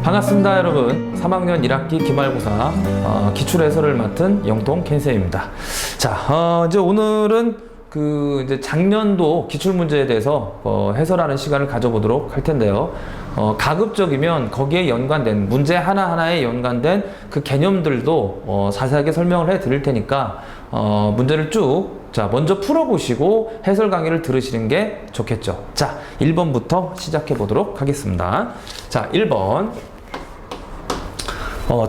반갑습니다, 여러분. 3학년 1학기 기말고사 기출해설을 맡은 영통 켄쌤입니다. 자, 이제 오늘은 이제 작년도 기출문제에 대해서 해설하는 시간을 가져보도록 할 텐데요. 가급적이면 거기에 연관된 문제 하나하나에 연관된 그 개념들도 자세하게 설명을 해 드릴 테니까 문제를 쭉 먼저 풀어보시고 해설 강의를 들으시는 게 좋겠죠. 자, 1번부터 시작해 보도록 하겠습니다. 자, 1번.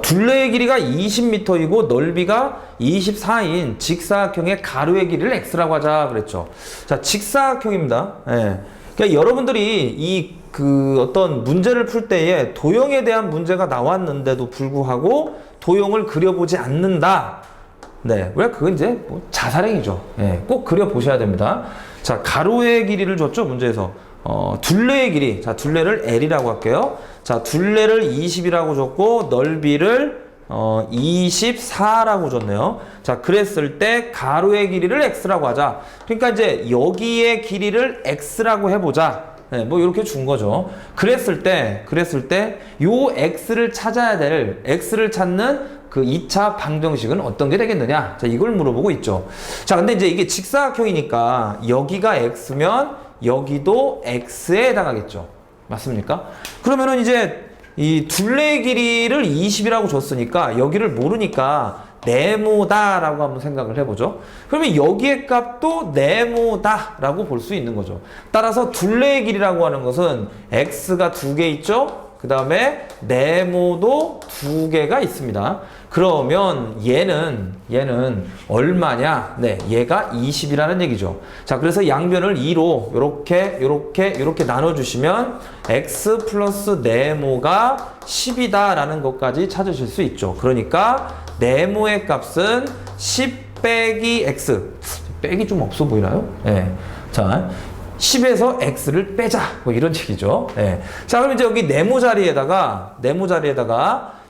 둘레의 길이가 20m이고 넓이가 24인 직사각형의 가로의 길이를 x라고 하자 그랬죠. 자, 직사각형입니다. 예. 그러니까 여러분들이 어떤 문제를 풀 때에 도형에 대한 문제가 나왔는데도 불구하고 도형을 그려보지 않는다. 네. 왜? 그건 이제 자살행위죠. 예. 꼭 그려보셔야 됩니다. 자, 가로의 길이를 줬죠, 문제에서. 둘레의 길이. 자, 둘레를 L이라고 할게요. 자, 둘레를 20이라고 줬고, 넓이를 24라고 줬네요. 자, 그랬을 때 가로의 길이를 X라고 하자. 그러니까 이제 여기의 길이를 X라고 해보자. 네, 이렇게 준 거죠. 그랬을 때, 요 X를 찾아야 될, X를 찾는 그 2차 방정식은 어떤 게 되겠느냐? 자, 이걸 물어보고 있죠. 자, 근데 이제 이게 직사각형이니까 여기가 X면 여기도 X에 해당하겠죠. 맞습니까? 그러면은 이제 이 둘레의 길이를 20이라고 줬으니까 여기를 모르니까 네모다라고 한번 생각을 해보죠. 그러면 여기의 값도 네모다라고 볼 수 있는 거죠. 따라서 둘레의 길이라고 하는 것은 X가 2개 있죠? 그 다음에 네모도 2개가 있습니다. 그러면 얘는 얼마냐? 네, 얘가 20이라는 얘기죠. 자, 그래서 양변을 2로 요렇게 나눠주시면 x 플러스 네모가 10이다라는 것까지 찾으실 수 있죠. 그러니까 네모의 값은 10 빼기 x. 빼기 좀 없어 보이나요? 네. 자, 10에서 x를 빼자. 이런 얘기죠. 네. 자, 그럼 이제 여기 네모 자리에다가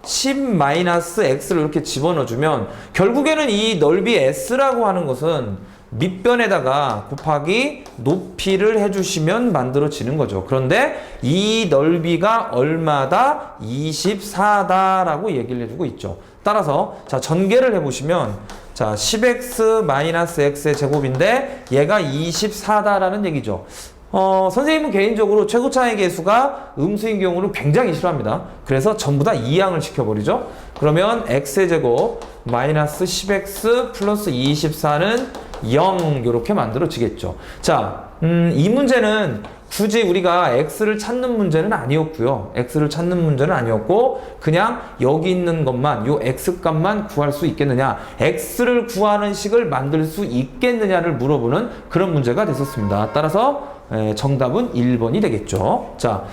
10-x를 이렇게 집어넣어주면 결국에는 이 넓이 s라고 하는 것은 밑변에다가 곱하기 높이를 해주시면 만들어지는 거죠. 그런데 이 넓이가 얼마다? 24다라고 얘기를 해주고 있죠. 따라서 자, 전개를 해보시면 자, 10x-x의 제곱인데 얘가 24다라는 얘기죠. 선생님은 개인적으로 최고차의 계수가 음수인 경우를 굉장히 싫어합니다. 그래서 전부 다 이항을 시켜버리죠. 그러면 x의 제곱 마이너스 10x 플러스 24는 0 이렇게 만들어지겠죠. 자, 이 문제는 굳이 우리가 x를 찾는 문제는 아니었고요. x를 찾는 문제는 아니었고 그냥 여기 있는 것만 요 x 값만 구할 수 있겠느냐, x를 구하는 식을 만들 수 있겠느냐를 물어보는 그런 문제가 됐었습니다. 따라서 정답은 1번이 되겠죠. 자,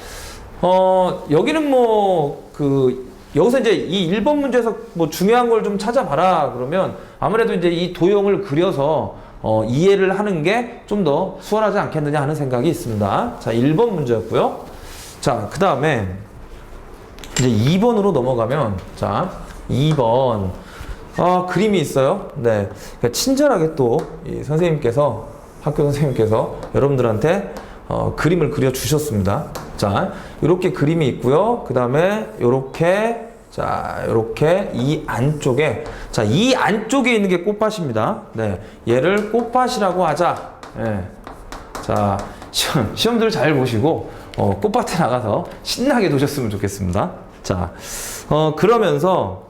여기는 여기서 이제 이 1번 문제에서 중요한 걸 좀 찾아봐라 그러면 아무래도 이제 이 도형을 그려서 이해를 하는 게 좀 더 수월하지 않겠느냐 하는 생각이 있습니다. 자, 1번 문제였고요. 자, 그 다음에 이제 2번으로 넘어가면, 자, 2번. 그림이 있어요. 네. 그러니까 친절하게 또 이 학교 선생님께서 여러분들한테 그림을 그려 주셨습니다. 자, 이렇게 그림이 있고요. 그 다음에 요렇게, 자, 요렇게 이 안쪽에, 자, 이 안쪽에 있는 게 꽃밭입니다. 네. 얘를 꽃밭이라고 하자. 네. 자, 시험들 잘 보시고, 꽃밭에 나가서 신나게 노셨으면 좋겠습니다. 자, 그러면서,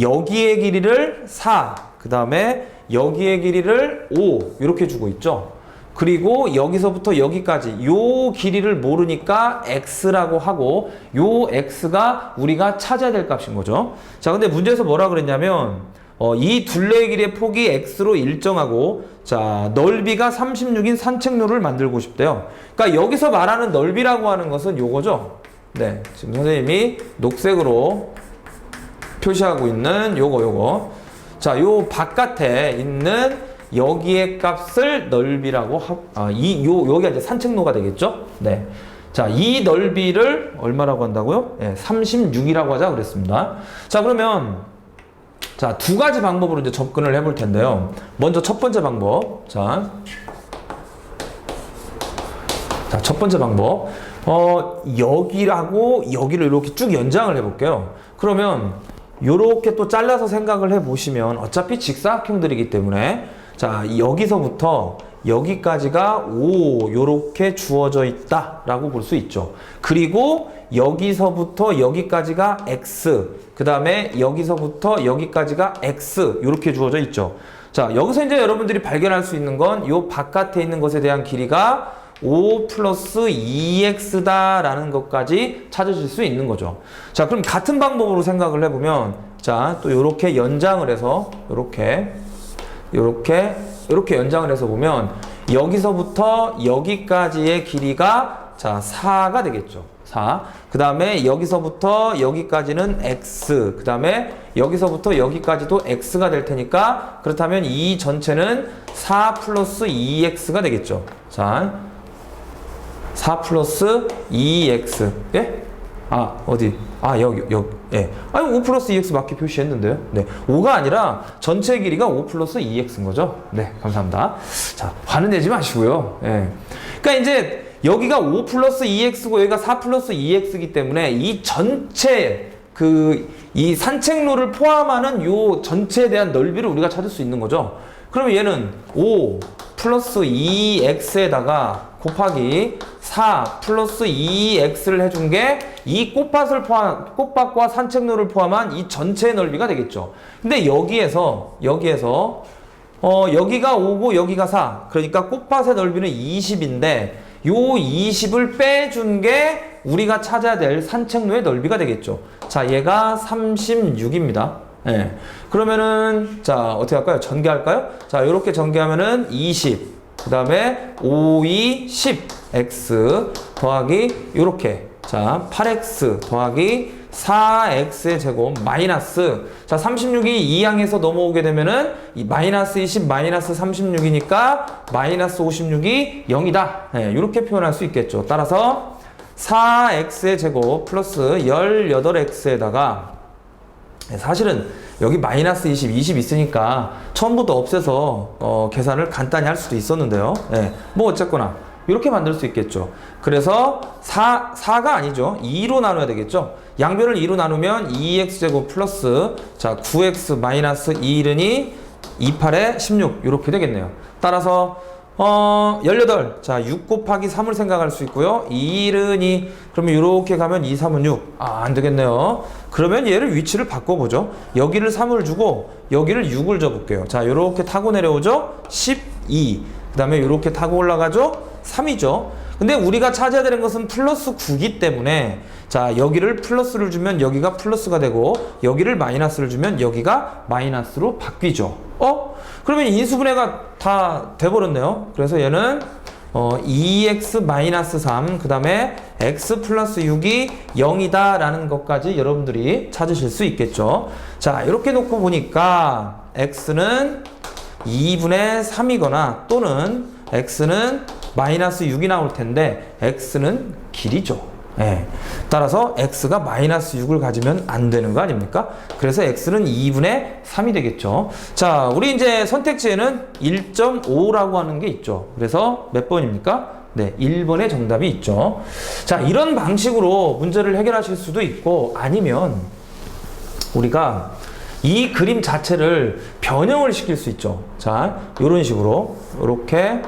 여기의 길이를 4, 그 다음에 여기의 길이를 5, 이렇게 주고 있죠. 그리고 여기서부터 여기까지 요 길이를 모르니까 x라고 하고 요 x가 우리가 찾아야 될 값인 거죠. 자, 근데 문제에서 뭐라 그랬냐면 이 둘레의 길이의 폭이 x로 일정하고 자, 넓이가 36인 산책로를 만들고 싶대요. 그러니까 여기서 말하는 넓이라고 하는 것은 요거죠. 네, 지금 선생님이 녹색으로 표시하고 있는 요거. 자, 요 바깥에 있는 여기의 값을 넓이라고 여기가 이제 산책로가 되겠죠? 네. 자, 이 넓이를 얼마라고 한다고요? 네, 36이라고 하자 그랬습니다. 자, 그러면 자, 두 가지 방법으로 이제 접근을 해볼 텐데요. 먼저 첫 번째 방법. 자, 자, 첫 번째 방법. 여기라고 여기를 이렇게 쭉 연장을 해볼게요. 그러면 요렇게 또 잘라서 생각을 해보시면 어차피 직사각형들이기 때문에 자, 여기서부터 여기까지가 5 요렇게 주어져 있다 라고 볼 수 있죠. 그리고 여기서부터 여기까지가 x, 그 다음에 여기서부터 여기까지가 x 요렇게 주어져 있죠. 자, 여기서 이제 여러분들이 발견할 수 있는 건 요 바깥에 있는 것에 대한 길이가 5 플러스 2x다 라는 것까지 찾으실 수 있는 거죠. 자, 그럼 같은 방법으로 생각을 해보면 자, 또 요렇게 연장을 해서 요렇게 연장을 해서 보면 여기서부터 여기까지의 길이가 자 4가 되겠죠. 4. 그 다음에 여기서부터 여기까지는 x. 그 다음에 여기서부터 여기까지도 x가 될 테니까 그렇다면 이 전체는 4 플러스 2x가 되겠죠. 자, 4 플러스 2x. 예? 아, 어디? 아, 여기. 예. 아니, 5 플러스 2x 맞게 표시했는데요. 네. 5가 아니라 전체 길이가 5 플러스 2x인 거죠. 네. 감사합니다. 자, 화는 내지 마시고요. 예. 그러니까 이제 여기가 5 플러스 2x고 여기가 4 플러스 2x이기 때문에 이 전체 이 산책로를 포함하는 요 전체에 대한 넓이를 우리가 찾을 수 있는 거죠. 그러면 얘는 5 플러스 2x에다가 곱하기 4 플러스 2x를 해준 게 이 꽃밭과 산책로를 포함한 이 전체의 넓이가 되겠죠. 근데 여기가 5고 여기가 4. 그러니까 꽃밭의 넓이는 20인데 요 20을 빼준 게 우리가 찾아야 될 산책로의 넓이가 되겠죠. 자, 얘가 36입니다. 예. 그러면은 자, 어떻게 할까요? 전개할까요? 자, 이렇게 전개하면은 20. 그 다음에 5, 2, 10 x 더하기 요렇게 자 8x 더하기 4x의 제곱 마이너스 자 36이 2항에서 넘어오게 되면은 이 마이너스 20 마이너스 36이니까 마이너스 56이 0이다. 네, 이렇게 표현할 수 있겠죠. 따라서 4x의 제곱 플러스 18x에다가 사실은 여기 마이너스 20 있으니까 처음부터 없애서 계산을 간단히 할 수도 있었는데요. 네, 뭐 어쨌거나 이렇게 만들 수 있겠죠. 그래서 4가 아니죠. 2로 나눠야 되겠죠. 양변을 2로 나누면 2x제곱 플러스 자 9x 마이너스 2이르니 28에 16 이렇게 되겠네요. 따라서 18. 자, 6 곱하기 3을 생각할 수 있고요. 2이르니 그러면 이렇게 가면 2, 3은 6. 아, 안 되겠네요. 그러면 얘를 위치를 바꿔보죠. 여기를 3을 주고 여기를 6을 줘볼게요. 자, 이렇게 타고 내려오죠. 12. 그 다음에 이렇게 타고 올라가죠. 3이죠. 근데 우리가 찾아야 되는 것은 플러스 9기 때문에 자, 여기를 플러스를 주면 여기가 플러스가 되고 여기를 마이너스를 주면 여기가 마이너스로 바뀌죠. 그러면 인수분해가 다 돼버렸네요. 그래서 얘는 2x-3 그 다음에 x 플러스 6이 0이다 라는 것까지 여러분들이 찾으실 수 있겠죠. 자, 이렇게 놓고 보니까 x는 2분의 3이거나 또는 x는 마이너스 6이 나올 텐데 x는 길이죠. 예. 따라서 x가 마이너스 6을 가지면 안 되는 거 아닙니까? 그래서 x는 2분의 3이 되겠죠. 자, 우리 이제 선택지에는 1.5라고 하는 게 있죠. 그래서 몇 번입니까? 네, 1번의 정답이 있죠. 자, 이런 방식으로 문제를 해결하실 수도 있고 아니면 우리가 이 그림 자체를 변형을 시킬 수 있죠. 자, 이런 식으로 이렇게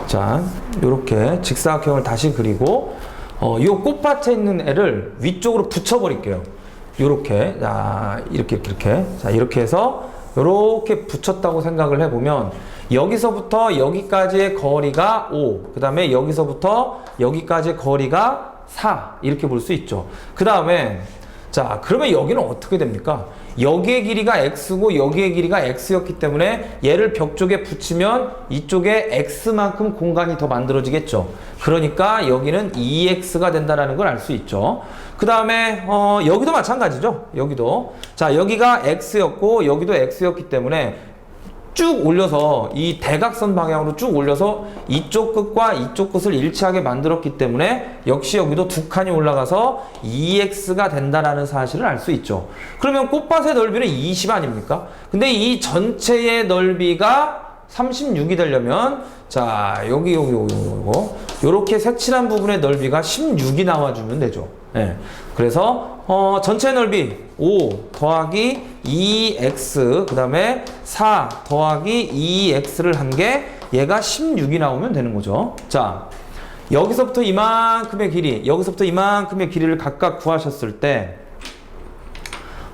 자, 요렇게 직사각형을 다시 그리고 요 꽃밭에 있는 애를 위쪽으로 붙여버릴게요. 요렇게 자, 이렇게 자, 이렇게 해서 요렇게 붙였다고 생각을 해보면 여기서부터 여기까지의 거리가 5, 그 다음에 여기서부터 여기까지의 거리가 4 이렇게 볼 수 있죠. 그 다음에 자, 그러면 여기는 어떻게 됩니까? 여기의 길이가 x고 여기의 길이가 x였기 때문에 얘를 벽 쪽에 붙이면 이쪽에 x만큼 공간이 더 만들어지겠죠. 그러니까 여기는 2x가 된다는 걸 알 수 있죠. 그 다음에 여기도 마찬가지죠. 여기도 자, 여기가 x였고 여기도 x였기 때문에 쭉 올려서 이 대각선 방향으로 쭉 올려서 이쪽 끝과 이쪽 끝을 일치하게 만들었기 때문에 역시 여기도 두 칸이 올라가서 2x가 된다라는 사실을 알 수 있죠. 그러면 꽃밭의 넓이는 20 아닙니까? 근데 이 전체의 넓이가 36이 되려면 자, 요거. 요렇게 색칠한 부분의 넓이가 16이 나와주면 되죠. 예. 그래서, 전체 넓이 5 더하기 2x, 그 다음에 4 더하기 2x를 한 게 얘가 16이 나오면 되는 거죠. 자, 여기서부터 이만큼의 길이, 여기서부터 이만큼의 길이를 각각 구하셨을 때,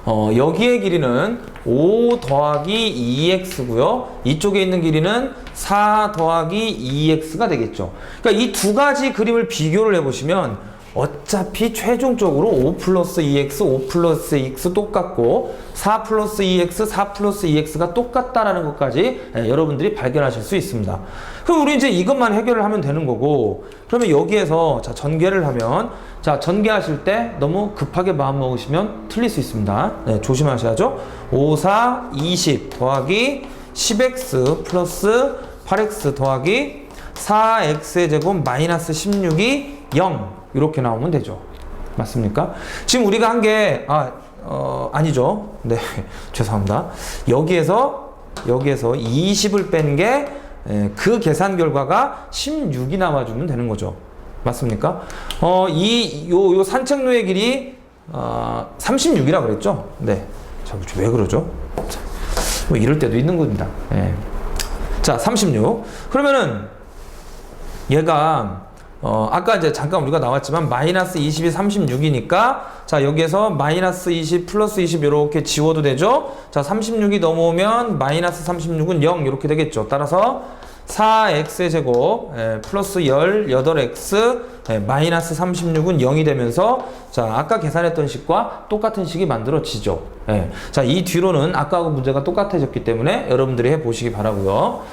여기의 길이는 5 더하기 2x고요. 이쪽에 있는 길이는 4 더하기 2x가 되겠죠. 그러니까 이 두 가지 그림을 비교를 해보시면 어차피 최종적으로 5 플러스 2x, 5 플러스 2x 똑같고 4 플러스 2x, 4 플러스 2x가 똑같다라는 것까지 여러분들이 발견하실 수 있습니다. 그럼 우리 이제 이것만 해결을 하면 되는 거고, 그러면 여기에서 자, 전개를 하면, 자, 전개하실 때 너무 급하게 마음 먹으시면 틀릴 수 있습니다. 네, 조심하셔야죠. 5, 4, 20 더하기 10x 플러스 8x 더하기 4x의 제곱 마이너스 16이 0 이렇게 나오면 되죠. 맞습니까? 지금 우리가 한 게 아니죠. 네, 죄송합니다. 여기에서 20을 뺀 게 그 계산 결과가 16이 나와주면 되는 거죠. 맞습니까? 요 산책로의 길이 36이라 그랬죠? 네. 자, 왜 그러죠? 자, 뭐 이럴 때도 있는 겁니다. 네. 자, 36. 그러면은 얘가 아까 이제 잠깐 우리가 나왔지만 마이너스 20이 36이니까 자, 여기에서 마이너스 20 플러스 20 이렇게 지워도 되죠. 자, 36이 넘어오면 마이너스 36은 0 이렇게 되겠죠. 따라서 4x의 제곱 플러스 18x 마이너스 36은 0이 되면서 자, 아까 계산했던 식과 똑같은 식이 만들어지죠. 자, 이 뒤로는 아까하고 문제가 똑같아졌기 때문에 여러분들이 해보시기 바라고요.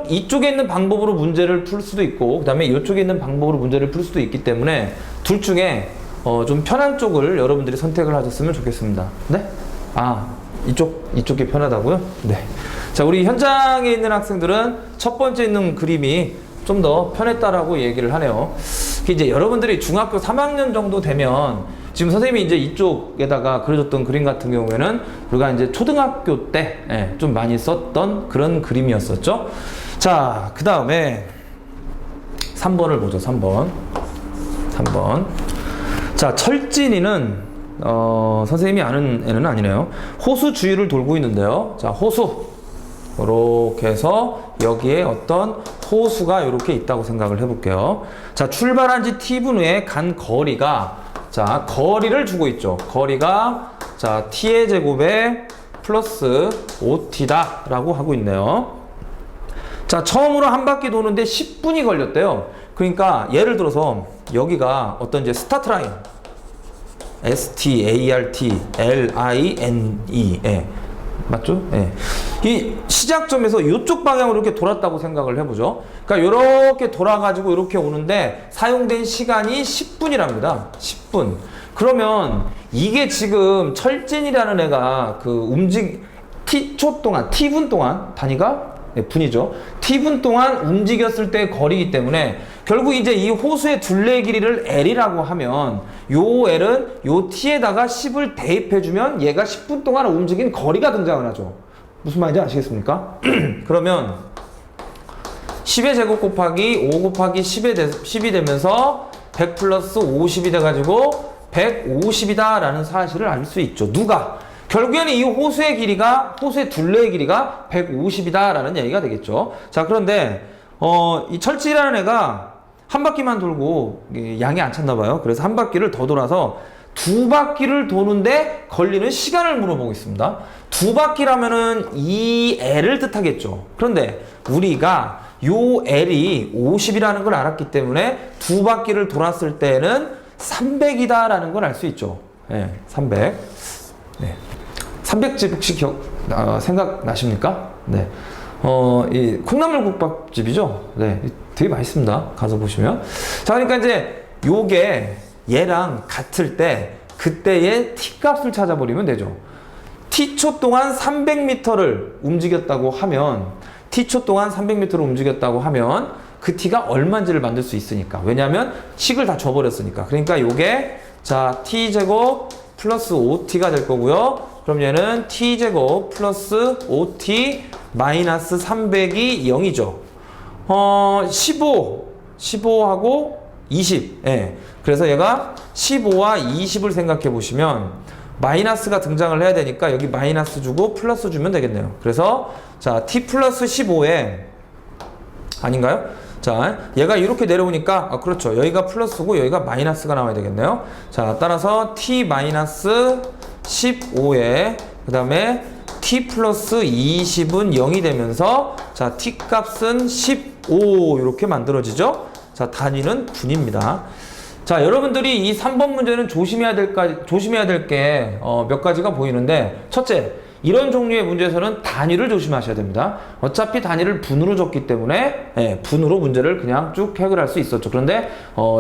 이쪽에 있는 방법으로 문제를 풀 수도 있고, 그 다음에 이쪽에 있는 방법으로 문제를 풀 수도 있기 때문에 둘 중에 좀 편한 쪽을 여러분들이 선택을 하셨으면 좋겠습니다. 네? 이쪽이 편하다고요? 네. 자, 우리 현장에 있는 학생들은 첫 번째 있는 그림이 좀 더 편했다라고 얘기를 하네요. 이제 여러분들이 중학교 3학년 정도 되면 지금 선생님이 이제 이쪽에다가 그려줬던 그림 같은 경우에는 우리가 이제 초등학교 때 좀 많이 썼던 그런 그림이었었죠. 자, 그 다음에 3번을 보죠. 3번. 자, 철진이는 선생님이 아는 애는 아니네요. 호수 주위를 돌고 있는데요. 자, 호수. 이렇게 해서 여기에 어떤 호수가 이렇게 있다고 생각을 해볼게요. 자, 출발한 지 t분 후에 간 거리가, 자, 거리를 주고 있죠. 거리가, 자, t의 제곱에 플러스 5t다 라고 하고 있네요. 자, 처음으로 한 바퀴 도는데 10분이 걸렸대요. 그러니까 예를 들어서 여기가 어떤 이제 스타트 라인, STARTLINE, 맞죠? 이 시작점에서 이쪽 방향으로 이렇게 돌았다고 생각을 해보죠. 그러니까 이렇게 돌아가지고 이렇게 오는데 사용된 시간이 10분이랍니다. 10분. 그러면 이게 지금 철진이라는 애가 그 t초 동안, t분 동안, 단위가 분이죠. t분 동안 움직였을 때의 거리이기 때문에 결국 이제 이 호수의 둘레 길이를 L이라고 하면 요 L은 요 t에다가 10을 대입해주면 얘가 10분 동안 움직인 거리가 등장을 하죠. 무슨 말인지 아시겠습니까? 그러면 10의 제곱 곱하기 5 곱하기 10이 되면서 100 플러스 50이 돼가지고 150이다 라는 사실을 알 수 있죠. 누가? 결국에는 이 호수의 길이가, 호수의 둘레의 길이가 150이다 라는 얘기가 되겠죠. 자, 그런데 이 철지라는 애가 한 바퀴만 돌고 양이 안 찼나 봐요. 그래서 한 바퀴를 더 돌아서 두 바퀴를 도는데 걸리는 시간을 물어보고 있습니다. 두 바퀴라면은 이 L을 뜻하겠죠. 그런데 우리가 요 L이 50이라는 걸 알았기 때문에 두 바퀴를 돌았을 때는 300이다 라는 걸 알 수 있죠. 300. 300집 혹시 생각나십니까? 네. 이 콩나물국밥집이죠? 네. 되게 맛있습니다. 가서 보시면. 자, 그러니까 이제 요게 얘랑 같을 때 그때의 t 값을 찾아버리면 되죠. t초 동안 300m를 움직였다고 하면 t초 동안 300m를 움직였다고 하면 그 t가 얼마인지를 만들 수 있으니까. 왜냐하면 식을 다 줘버렸으니까. 그러니까 요게 자 t제곱 플러스 5t가 될 거고요. 그럼 얘는 t제곱 플러스 5t 마이너스 300이 0이죠. 15하고 20. 예. 그래서 얘가 15와 20을 생각해 보시면 마이너스가 등장을 해야 되니까 여기 마이너스 주고 플러스 주면 되겠네요. 그래서 자, t 플러스 15에 아닌가요? 자, 얘가 이렇게 내려오니까 그렇죠. 여기가 플러스고 여기가 마이너스가 나와야 되겠네요. 자, 따라서 t 마이너스 15에 그 다음에 t 플러스 20은 0이 되면서 자, t 값은 15 이렇게 만들어지죠. 자, 단위는 분입니다. 자, 여러분들이 이 3번 문제는 조심해야 될 게 몇 가지가 보이는데, 첫째, 이런 종류의 문제에서는 단위를 조심하셔야 됩니다. 어차피 단위를 분으로 줬기 때문에 분으로 문제를 그냥 쭉 해결할 수 있었죠. 그런데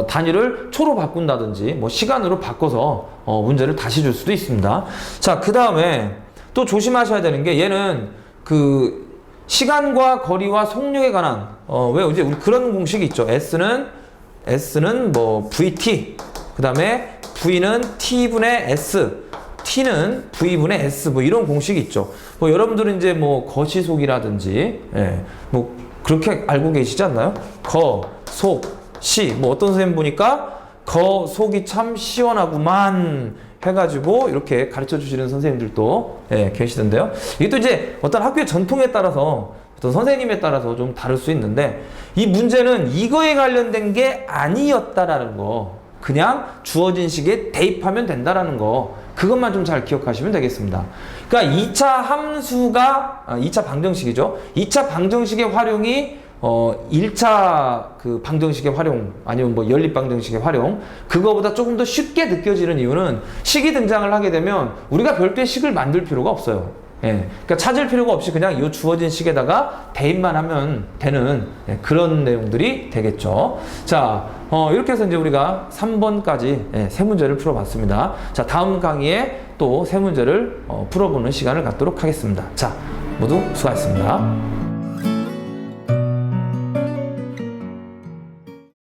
단위를 초로 바꾼다든지 뭐 시간으로 바꿔서 문제를 다시 줄 수도 있습니다. 자, 그 다음에 또 조심하셔야 되는 게 얘는 그 시간과 거리와 속력에 관한 왜 이제 우리 그런 공식이 있죠. S는 뭐 VT, 그 다음에 V는 T분의 S, T는 V분의 S, 뭐 이런 공식이 있죠. 뭐 여러분들은 이제 뭐 거시속이라든지, 뭐 그렇게 알고 계시지 않나요? 거, 속, 시, 뭐 어떤 선생님 보니까 거, 속이 참 시원하구만 해가지고 이렇게 가르쳐 주시는 선생님들도 계시던데요. 이게 또 이제 어떤 학교의 전통에 따라서 어떤 선생님에 따라서 좀 다를 수 있는데 이 문제는 이거에 관련된 게 아니었다라는 거, 그냥 주어진 식에 대입하면 된다라는 거, 그것만 좀 잘 기억하시면 되겠습니다. 그러니까 2차 함수가 2차 방정식이죠. 2차 방정식의 활용이 1차 그 방정식의 활용 아니면 뭐 연립 방정식의 활용, 그거보다 조금 더 쉽게 느껴지는 이유는 식이 등장을 하게 되면 우리가 별도의 식을 만들 필요가 없어요. 그러니까 찾을 필요가 없이 그냥 이 주어진 식에다가 대입만 하면 되는 그런 내용들이 되겠죠. 자, 이렇게 해서 이제 우리가 3번까지 세 문제를 풀어봤습니다. 자, 다음 강의에 또 세 문제를 풀어보는 시간을 갖도록 하겠습니다. 자, 모두 수고하셨습니다.